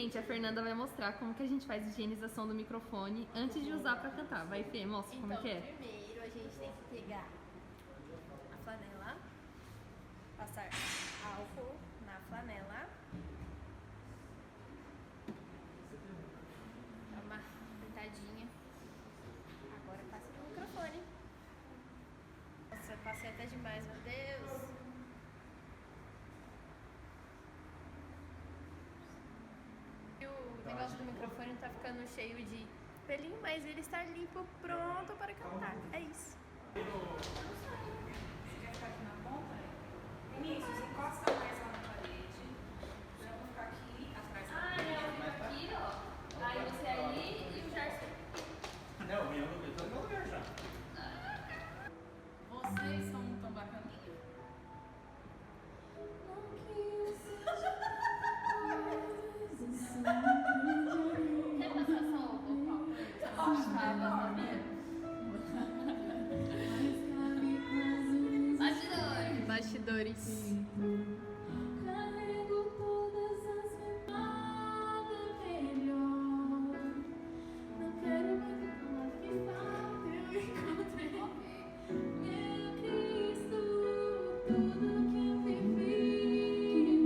Gente, a Fernanda vai mostrar como que a gente faz a higienização do microfone antes de usar pra cantar. Vai, Fê, mostra como é que é. Então, primeiro a gente tem que pegar a flanela, passar álcool na flanela, dá uma apertadinha. Agora passa no microfone. Nossa, passei até demais, meu Deus. E o negócio do microfone tá ficando cheio de pelinho, mas ele está limpo, pronto para cantar. É isso. Você quer ficar aqui na ponta? Vinícius, encosta mais lá na parede. Eu vou ficar aqui atrás da Ah, eu vou ficar aqui, ó. Aí você ali e o Jardim. Não, eu tô no meu lugar já. Vocês são tão bacaninha? Quer passar só o vocal? Bastidores. Bastidores. Carrego todas as nada melhor. Não quero muito falar que falta eu encontrei. Meu Cristo, tudo que eu vivi,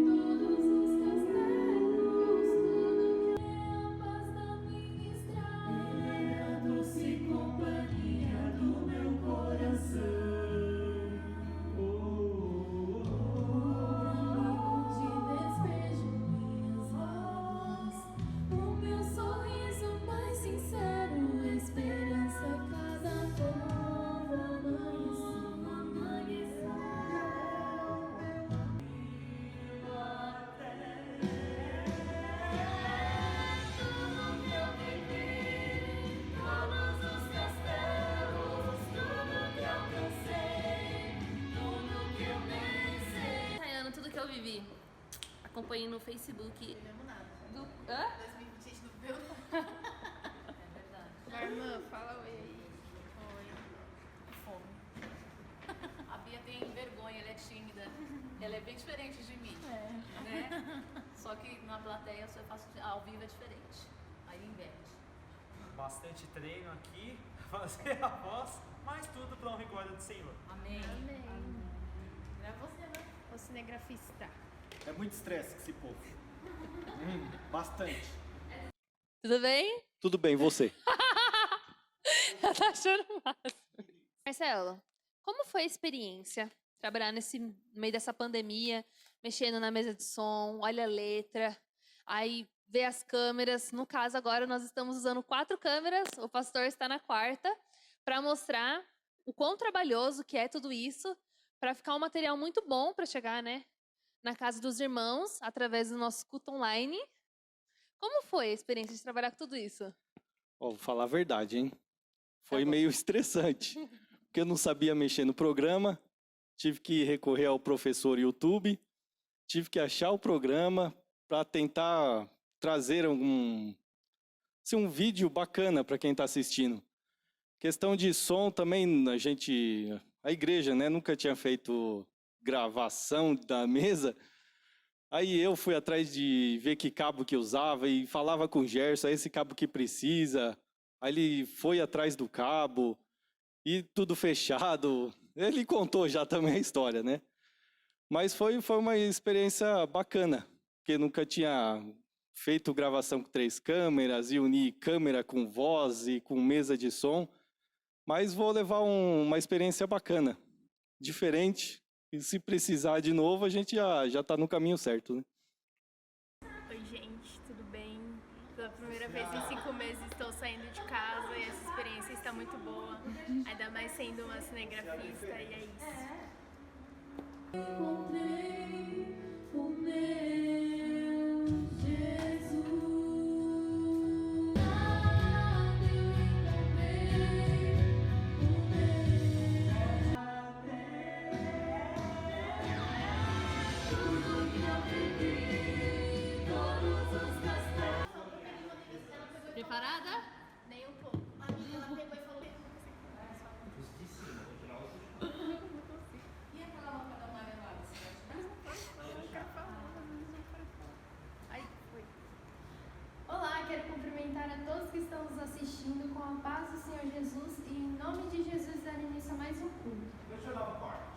todos os castelos, tudo que é a paz da minha estrada, é a doce companhia do meu coração. Tudo que eu vivi. Acompanhei no Facebook. Não vemos nada. Do... Hã? 2020 a gente não viu nada. É verdade. Irmã, fala oi aí. Oi. Fome. A Bia tem vergonha, ela é tímida. Ela é bem diferente de mim. Né? Só que na plateia você faz ao vivo é diferente. Aí inverte. Bastante treino aqui, fazer a voz, mas tudo para honra e glória do Senhor. Amém. Amém. É você, né? O cinegrafista. É muito estresse esse povo. Bastante. Tudo bem? Tudo bem, você? Ela tá achando massa. Marcelo, como foi a experiência trabalhar no meio dessa pandemia, mexendo na mesa de som, olha a letra, aí ver as câmeras. No caso, agora nós estamos usando 4 câmeras, o pastor está na 4ª, para mostrar o quão trabalhoso que é tudo isso, para ficar um material muito bom para chegar, né, na casa dos irmãos, através do nosso culto online. Como foi a experiência de trabalhar com tudo isso? Ó, vou falar a verdade, hein? Foi Tá bom. meio estressante, porque eu não sabia mexer no programa, tive que recorrer ao professor YouTube, tive que achar o programa para tentar trazer um vídeo bacana para quem está assistindo. Questão de som também, a igreja, né, nunca tinha feito gravação da mesa. Aí eu fui atrás de ver que cabo que usava e falava com o Gerson, esse cabo que precisa. Aí ele foi atrás do cabo e tudo fechado. Ele contou já também a história, né? Mas foi uma experiência bacana, porque nunca tinha feito gravação com 3 câmeras e unir câmera com voz e com mesa de som. Mas vou levar uma experiência bacana, diferente. E se precisar de novo, a gente já está no caminho certo, né? Oi, gente, tudo bem? Pela primeira vez em 5 meses estou saindo de casa e essa experiência está muito boa. Ainda mais sendo uma cinegrafista, e é isso. Encontrei o meu Jesus. Eu encontrei o meu. Tudo que eu vivi, todos os castelos. Preparada? Nem um pouco. A menina ela pegou e falou: E aquela lâmpada amarelada? Você vai tirar? não quero falar. assistindo com a paz do Senhor Jesus e em nome de Jesus dar início a mais um culto. Deixa eu dar um corte.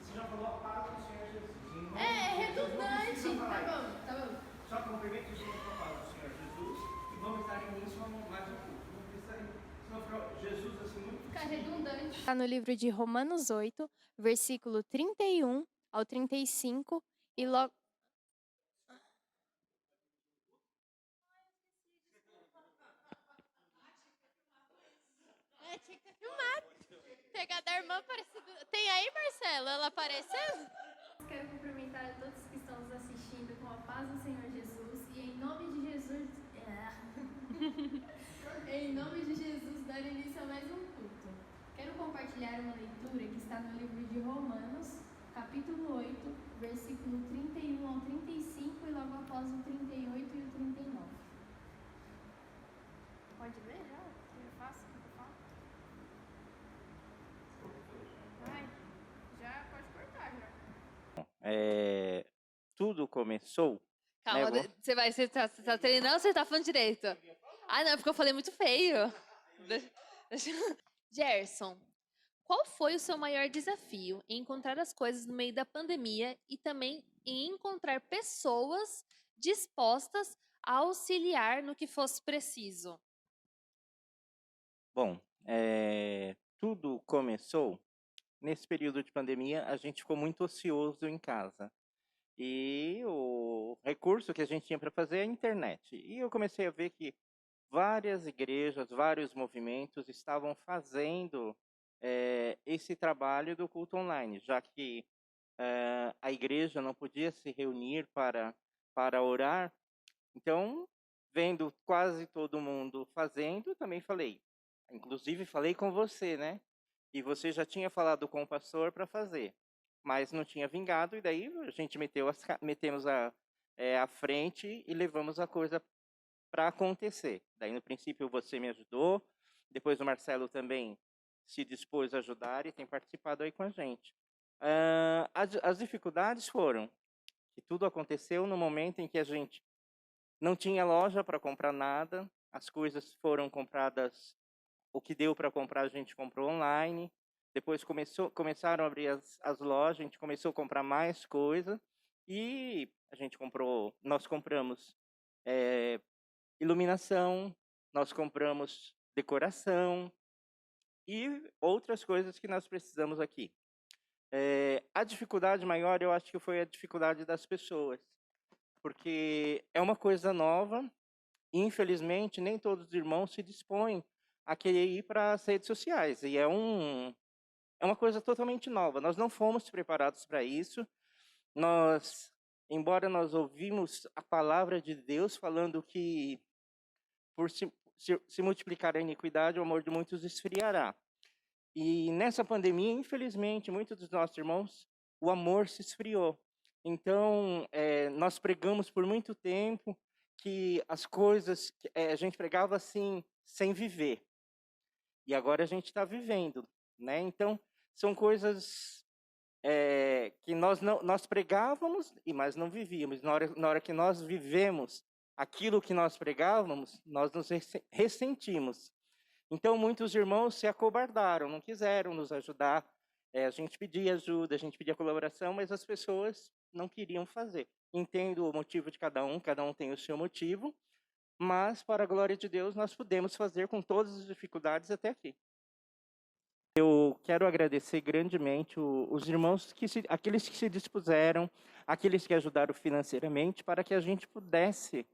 Você já falou a paz do Senhor Jesus. É redundante. Tá bom. Só cumprimento e vamos com a paz do Senhor Jesus e vamos dar início a mais um culto. Não precisa, senão fica Jesus assim muito. Fica redundante. Está no livro de Romanos 8, versículo 31 ao 35 e logo... Tinha que ter filmado. Pegar da irmã parecida. Tem aí, Marcelo? Ela apareceu? Quero cumprimentar a todos que estão nos assistindo com a paz do Senhor Jesus e em nome de Jesus. Em nome de Jesus, dar início a mais um culto. Quero compartilhar uma leitura que está no livro de Romanos, capítulo 8, versículo 31 ao 35 e logo após o 38 e o 39. Pode ler já? É fácil que eu falo? Vai, já pode cortar já. Tudo começou. Calma, Né, você tá treinando ou você tá falando direito? Ah, não, é porque eu falei muito feio. Gerson, qual foi o seu maior desafio em encontrar as coisas no meio da pandemia e também em encontrar pessoas dispostas a auxiliar no que fosse preciso? Bom, tudo começou nesse período de pandemia. A gente ficou muito ocioso em casa. E o recurso que a gente tinha para fazer é a internet. E eu comecei a ver que várias igrejas, vários movimentos estavam fazendo esse trabalho do culto online, já que a igreja não podia se reunir para orar. Então, vendo quase todo mundo fazendo, também falei. Inclusive, falei com você, né? E você já tinha falado com o pastor para fazer, mas não tinha vingado, e daí a gente metemos a frente e levamos a coisa para acontecer. Daí, no princípio, você me ajudou, depois o Marcelo também se dispôs a ajudar e tem participado aí com a gente. As dificuldades foram que tudo aconteceu no momento em que a gente não tinha loja para comprar nada, as coisas foram compradas, o que deu para comprar a gente comprou online, depois começaram a abrir as lojas, a gente começou a comprar mais coisa e nós compramos iluminação, nós compramos decoração e outras coisas que nós precisamos aqui. A dificuldade maior, eu acho que foi a dificuldade das pessoas, porque é uma coisa nova e, infelizmente, nem todos os irmãos se dispõem a querer ir para as redes sociais. E é uma coisa totalmente nova. Nós não fomos preparados para isso. Embora nós ouvimos a palavra de Deus falando que por se multiplicar a iniquidade, o amor de muitos esfriará. E nessa pandemia, infelizmente, muitos dos nossos irmãos, o amor se esfriou. Então, nós pregamos por muito tempo que as coisas, a gente pregava assim, sem viver. E agora a gente está vivendo, né? Então, são coisas que nós pregávamos, mas não vivíamos. Na hora que nós vivemos aquilo que nós pregávamos, nós nos ressentimos. Então, muitos irmãos se acobardaram, não quiseram nos ajudar. A gente pedia ajuda, a gente pedia colaboração, mas as pessoas não queriam fazer. Entendo o motivo de cada um tem o seu motivo, mas, para a glória de Deus, nós pudemos fazer com todas as dificuldades até aqui. Eu quero agradecer grandemente os irmãos, aqueles que se dispuseram, aqueles que ajudaram financeiramente, para que a gente pudesse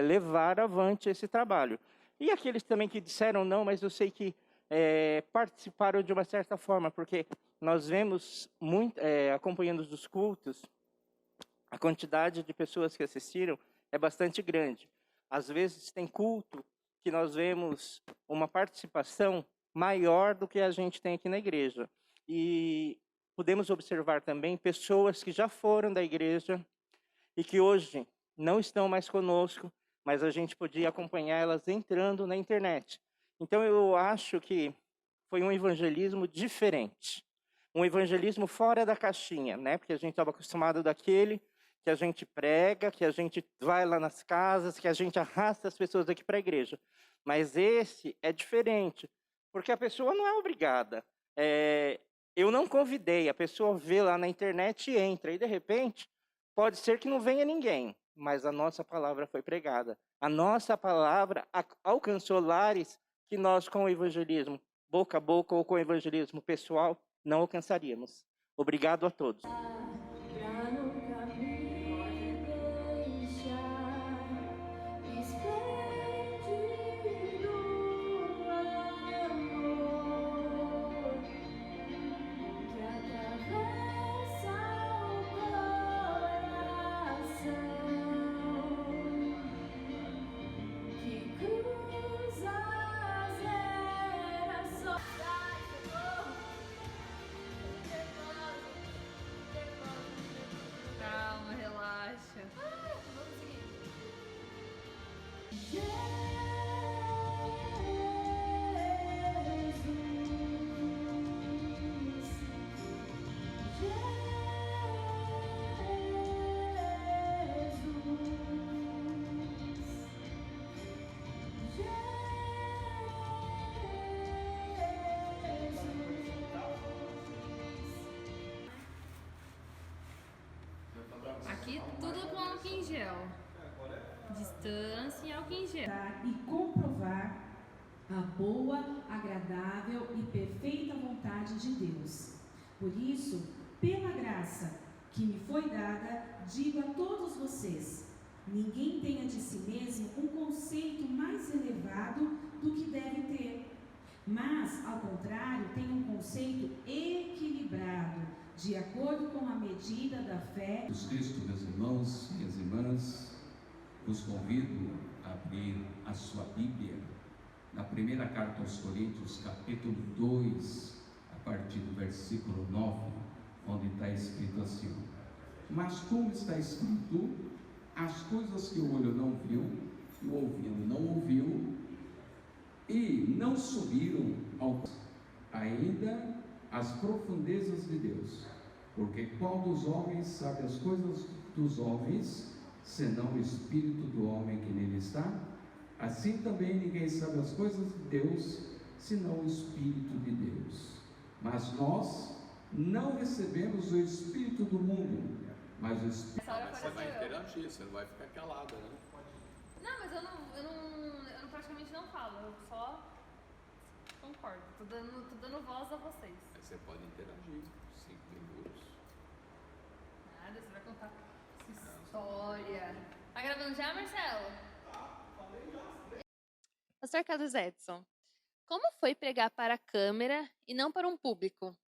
levar avante esse trabalho. E aqueles também que disseram não, mas eu sei que participaram de uma certa forma, porque nós vemos, acompanhando os cultos, a quantidade de pessoas que assistiram é bastante grande. Às vezes tem culto que nós vemos uma participação maior do que a gente tem aqui na igreja. E podemos observar também pessoas que já foram da igreja e que hoje não estão mais conosco, mas a gente podia acompanhar elas entrando na internet. Então eu acho que foi um evangelismo diferente, um evangelismo fora da caixinha, né? Porque a gente estava acostumado daquele que a gente prega, que a gente vai lá nas casas, que a gente arrasta as pessoas aqui para a igreja. Mas esse é diferente, porque a pessoa não é obrigada. Eu não convidei, a pessoa vê lá na internet e entra, e de repente, pode ser que não venha ninguém, mas a nossa palavra foi pregada. A nossa palavra alcançou lares que nós, com o evangelismo boca a boca ou com o evangelismo pessoal, não alcançaríamos. Obrigado a todos. Pra nunca me deixar esplêndido amor que atravessa o coração, que cruza as gerações. Calma, relaxa. Aqui tudo com álcool em gel. Distância e álcool em gel. E comprovar a boa, agradável e perfeita vontade de Deus. Por isso, pela graça que me foi dada, digo a todos vocês: ninguém tenha de si mesmo um conceito mais elevado do que deve ter, mas, ao contrário, tenha um conceito equilibrado, de acordo com a medida da fé. Jesus Cristo, meus irmãos, minhas irmãs, vos convido a abrir a sua Bíblia na primeira carta aos Coríntios, capítulo 2, a partir do versículo 9, onde está escrito assim: mas como está escrito, as coisas que o olho não viu, e o ouvido não ouviu, e não subiram ainda as profundezas de Deus, porque qual dos homens sabe as coisas dos homens, senão o Espírito do homem que nele está? Assim também ninguém sabe as coisas de Deus, senão o Espírito de Deus. Mas nós não recebemos o Espírito do mundo, mas o Espírito... Você vai interagir, você não vai ficar calada, né? Não, mas eu praticamente não falo, eu só concordo. Tô dando voz a vocês. Aí você pode interagir, 5 minutos. Nada, você vai contar essa história. Tá gravando já, Marcelo? Pastor Carlos Edson, como foi pregar para a câmera e não para um público?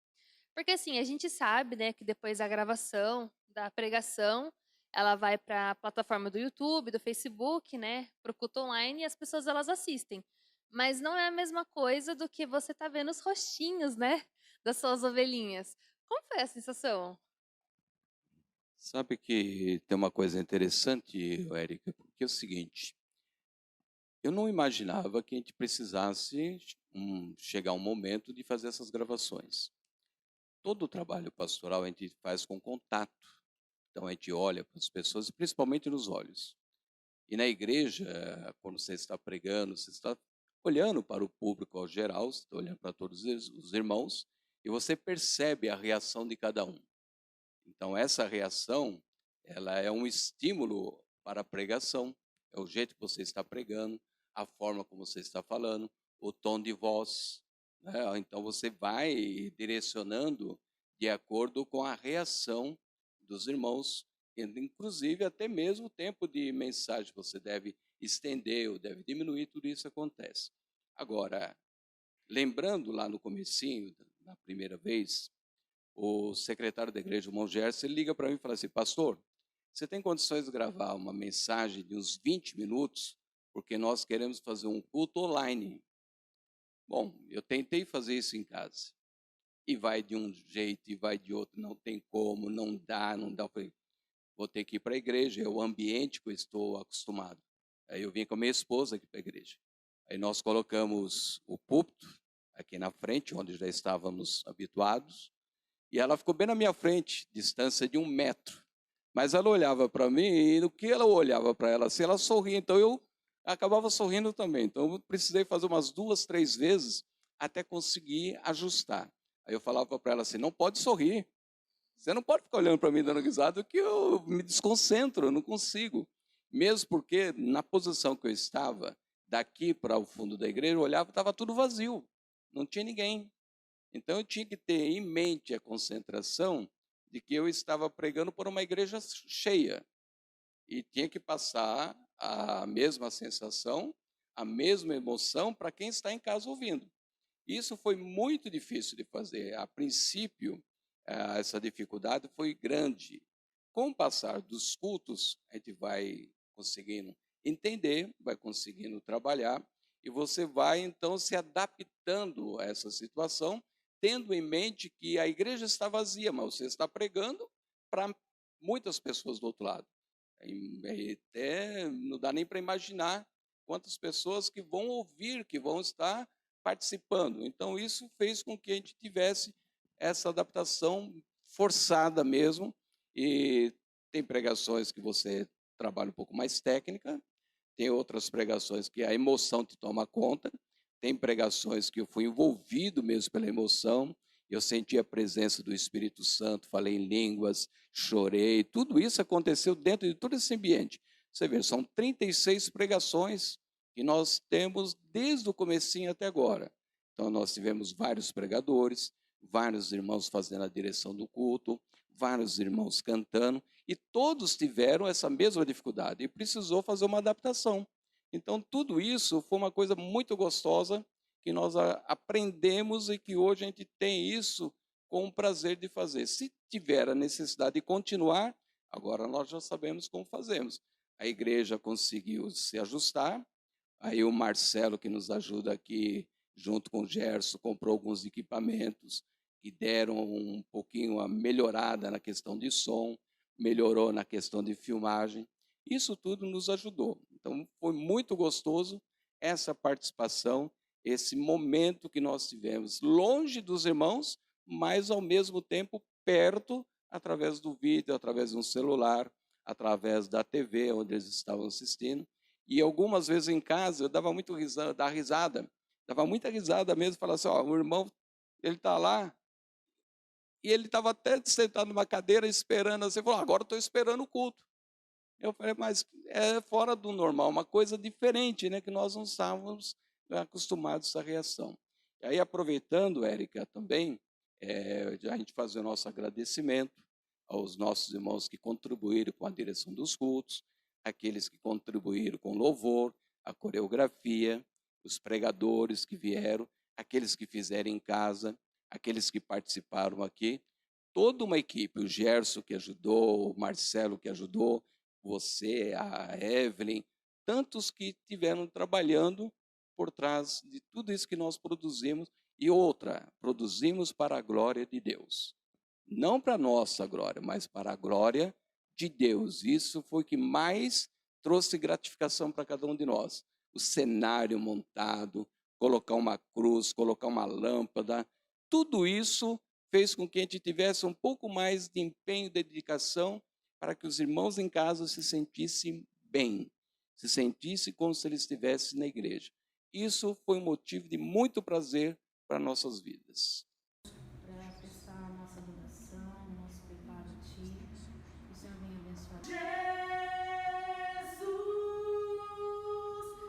Porque assim, a gente sabe, né, que depois da gravação, da pregação, ela vai para a plataforma do YouTube, do Facebook, né, para o culto online, e as pessoas elas assistem. Mas não é a mesma coisa do que você tá vendo os rostinhos, né, das suas ovelhinhas. Como foi a sensação? Sabe que tem uma coisa interessante, Érica, porque é o seguinte, eu não imaginava que a gente precisasse chegar um momento de fazer essas gravações. Todo o trabalho pastoral a gente faz com contato. Então a gente olha para as pessoas, principalmente nos olhos. E na igreja, quando você está pregando, você está olhando para o público ao geral, você está olhando para todos os irmãos, e você percebe a reação de cada um. Então essa reação, ela é um estímulo para a pregação. É o jeito que você está pregando, a forma como você está falando, o tom de voz, né? Então você vai direcionando de acordo com a reação dos irmãos, inclusive até mesmo o tempo de mensagem você deve estender ou deve diminuir, tudo isso acontece. Agora, lembrando lá no comecinho, na primeira vez, o secretário da igreja, o irmão Gerson, ele liga para mim e fala assim: pastor, você tem condições de gravar uma mensagem de uns 20 minutos, porque nós queremos fazer um culto online. Bom, eu tentei fazer isso em casa. E vai de um jeito e vai de outro, não tem como, não dá. Eu falei, vou ter que ir para a igreja, é o ambiente que eu estou acostumado. Aí eu vim com a minha esposa aqui para a igreja. Aí nós colocamos o púlpito aqui na frente, onde já estávamos habituados, e ela ficou bem na minha frente, distância de 1 metro. Mas ela olhava para mim e no que ela olhava para ela, assim, ela sorria. Então eu acabava sorrindo também. Então eu precisei fazer umas 2, 3 vezes até conseguir ajustar. Aí eu falava para ela assim, não pode sorrir. Você não pode ficar olhando para mim dando risada, que eu me desconcentro, eu não consigo. Mesmo porque na posição que eu estava, daqui para o fundo da igreja, eu olhava e estava tudo vazio, não tinha ninguém. Então eu tinha que ter em mente a concentração de que eu estava pregando por uma igreja cheia. E tinha que passar a mesma sensação, a mesma emoção para quem está em casa ouvindo. Isso foi muito difícil de fazer. A princípio, essa dificuldade foi grande. Com o passar dos cultos, a gente vai conseguindo entender, vai conseguindo trabalhar, e você vai, então, se adaptando a essa situação, tendo em mente que a igreja está vazia, mas você está pregando para muitas pessoas do outro lado. E até não dá nem para imaginar quantas pessoas que vão ouvir, que vão estar participando. Então, isso fez com que a gente tivesse essa adaptação forçada mesmo. E tem pregações que você trabalha um pouco mais técnica, tem outras pregações que a emoção te toma conta, tem pregações que eu fui envolvido mesmo pela emoção, eu senti a presença do Espírito Santo, falei em línguas, chorei, tudo isso aconteceu dentro de todo esse ambiente. Você vê, são 36 pregações que nós temos desde o comecinho até agora. Então, nós tivemos vários pregadores, vários irmãos fazendo a direção do culto, vários irmãos cantando, e todos tiveram essa mesma dificuldade, e precisou fazer uma adaptação. Então, tudo isso foi uma coisa muito gostosa, que nós aprendemos e que hoje a gente tem isso com o prazer de fazer. Se tiver a necessidade de continuar, agora nós já sabemos como fazemos. A igreja conseguiu se ajustar, aí o Marcelo, que nos ajuda aqui, junto com o Gerson, comprou alguns equipamentos que deram um pouquinho a melhorada na questão de som, melhorou na questão de filmagem. Isso tudo nos ajudou. Então, foi muito gostoso essa participação, esse momento que nós tivemos, longe dos irmãos, mas ao mesmo tempo perto, através do vídeo, através de um celular, através da TV, onde eles estavam assistindo. E algumas vezes em casa, eu dava muito risada, dava muita risada mesmo, falava assim, ó, o irmão, ele está lá, e ele estava até sentado numa cadeira esperando, assim, falou, agora estou esperando o culto. Eu falei, mas é fora do normal, uma coisa diferente, né, que nós não estávamos acostumados a essa reação. E aí, aproveitando, Érica, também, a gente fazer o nosso agradecimento aos nossos irmãos que contribuíram com a direção dos cultos, aqueles que contribuíram com louvor, a coreografia, os pregadores que vieram, aqueles que fizeram em casa, aqueles que participaram aqui, toda uma equipe, o Gerson que ajudou, o Marcelo que ajudou, você, a Evelyn, tantos que estiveram trabalhando por trás de tudo isso que nós produzimos. E outra, produzimos para a glória de Deus. Não para a nossa glória, mas para a glória de Deus. Isso foi o que mais trouxe gratificação para cada um de nós. O cenário montado, colocar uma cruz, colocar uma lâmpada, tudo isso fez com que a gente tivesse um pouco mais de empenho e dedicação para que os irmãos em casa se sentissem bem, se sentissem como se eles estivessem na igreja. Isso foi um motivo de muito prazer para nossas vidas. Para prestar a nossa adoração, nosso preparo a Ti, que o Senhor venha abençoar. Jesus!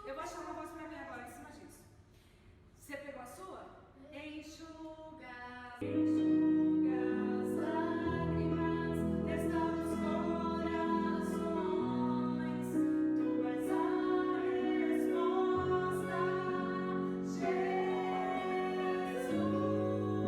Eu vou achar uma voz para mim agora em cima disso. Você pegou a sua? Enxuga, enxuga as lágrimas, restaura os corações. Tu és a resposta, Jesus.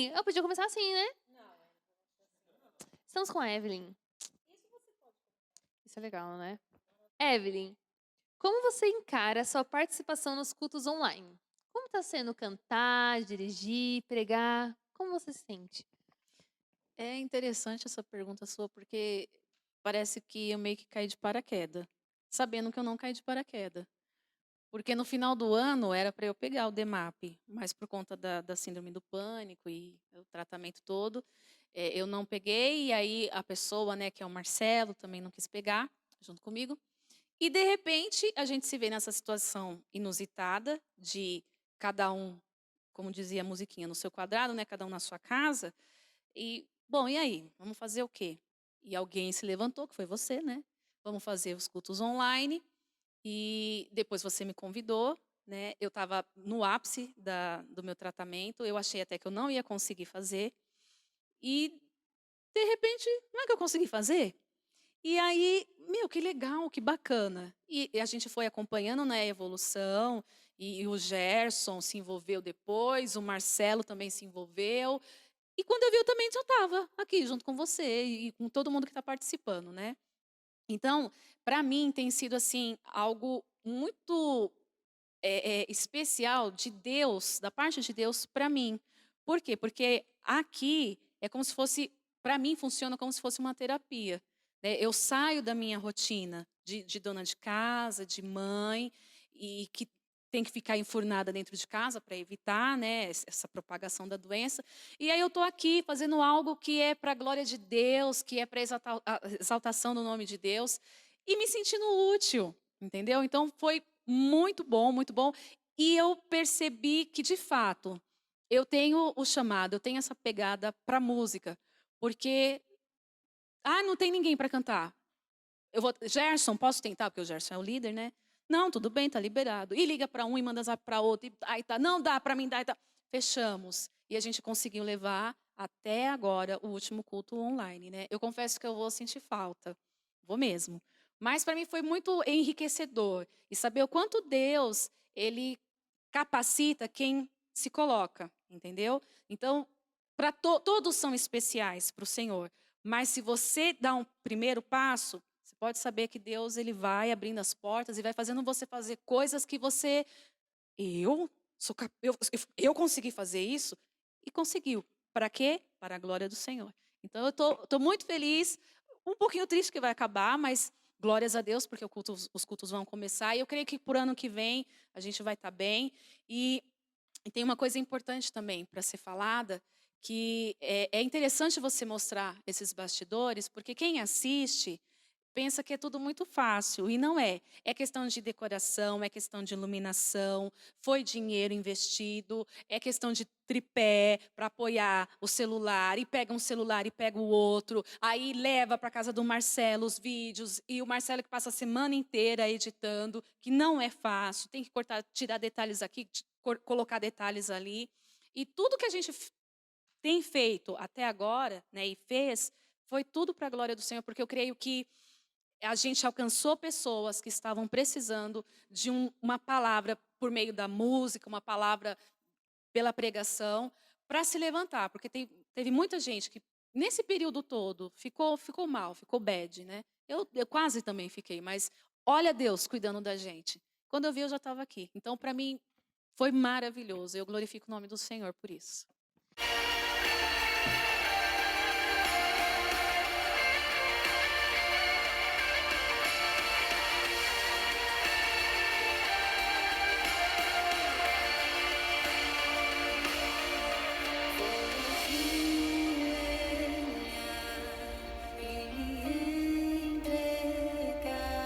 Eu podia começar assim, né? Estamos com a Evelyn. Isso é legal, né? Evelyn, como você encara a sua participação nos cultos online? Como está sendo cantar, dirigir, pregar? Como você se sente? É interessante essa pergunta sua, porque parece que eu meio que caí de paraquedas, sabendo que eu não caí de paraquedas. Porque no final do ano era para eu pegar o DMAP, mas por conta da síndrome do pânico e o tratamento todo, eu não peguei. E aí a pessoa, né, que é o Marcelo, também não quis pegar junto comigo. E de repente a gente se vê nessa situação inusitada de cada um, como dizia a musiquinha, no seu quadrado, né, cada um na sua casa. E, bom, e aí? Vamos fazer o quê? E alguém se levantou, que foi você, né? Vamos fazer os cultos online. E depois você me convidou, né? Eu estava no ápice do meu tratamento, eu achei até que eu não ia conseguir fazer. E, de repente, não é que eu consegui fazer? E aí, meu, que legal, que bacana. E a gente foi acompanhando, né, a evolução, e o Gerson se envolveu depois, o Marcelo também se envolveu. E quando eu vi, eu também já estava aqui junto com você e com todo mundo que está participando, né? Então, para mim tem sido assim algo muito especial de Deus, da parte de Deus para mim. Por quê? Porque aqui é como se fosse, para mim funciona como se fosse uma terapia, né? Eu saio da minha rotina de dona de casa, de mãe, e que tem que ficar enfurnada dentro de casa para evitar, né, essa propagação da doença. E aí eu estou aqui fazendo algo que é para a glória de Deus, que é para a exaltação do nome de Deus, e me sentindo útil, entendeu? Então foi muito bom, muito bom. E eu percebi que, de fato, eu tenho o chamado, eu tenho essa pegada para música, porque não tem ninguém para cantar. Gerson, posso tentar, porque o Gerson é o líder, né? Não, tudo bem, tá liberado. E liga para um e manda zap para outro. E aí tá, não dá para mim, dá. Tá. Fechamos. E a gente conseguiu levar até agora o último culto online, né? Eu confesso que eu vou sentir falta. Vou mesmo. Mas para mim foi muito enriquecedor. E saber o quanto Deus, ele capacita quem se coloca, entendeu? Então, todos são especiais para o Senhor. Mas se você dá um primeiro passo, você pode saber que Deus ele vai abrindo as portas e vai fazendo você fazer coisas que você... Eu consegui fazer isso? E conseguiu. Para quê? Para a glória do Senhor. Então, eu tô muito feliz, um pouquinho triste que vai acabar, mas glórias a Deus, porque os cultos vão começar. E eu creio que por ano que vem a gente vai estar bem. E tem uma coisa importante também para ser falada, que é interessante você mostrar esses bastidores, porque quem assiste pensa que é tudo muito fácil, e não é. É questão de decoração, é questão de iluminação, foi dinheiro investido, é questão de tripé para apoiar o celular, e pega um celular e pega o outro, aí leva para casa do Marcelo os vídeos, e o Marcelo que passa a semana inteira editando, que não é fácil, tem que cortar, tirar detalhes aqui, colocar detalhes ali. E tudo que a gente tem feito até agora, né, e fez, foi tudo para a glória do Senhor, porque eu creio que a gente alcançou pessoas que estavam precisando de uma palavra por meio da música, uma palavra pela pregação, para se levantar. Porque teve muita gente que, nesse período todo, ficou mal, ficou bad, né? Eu quase também fiquei, mas olha Deus cuidando da gente. Quando eu vi, eu já estava aqui. Então, para mim, foi maravilhoso. Eu glorifico o nome do Senhor por isso.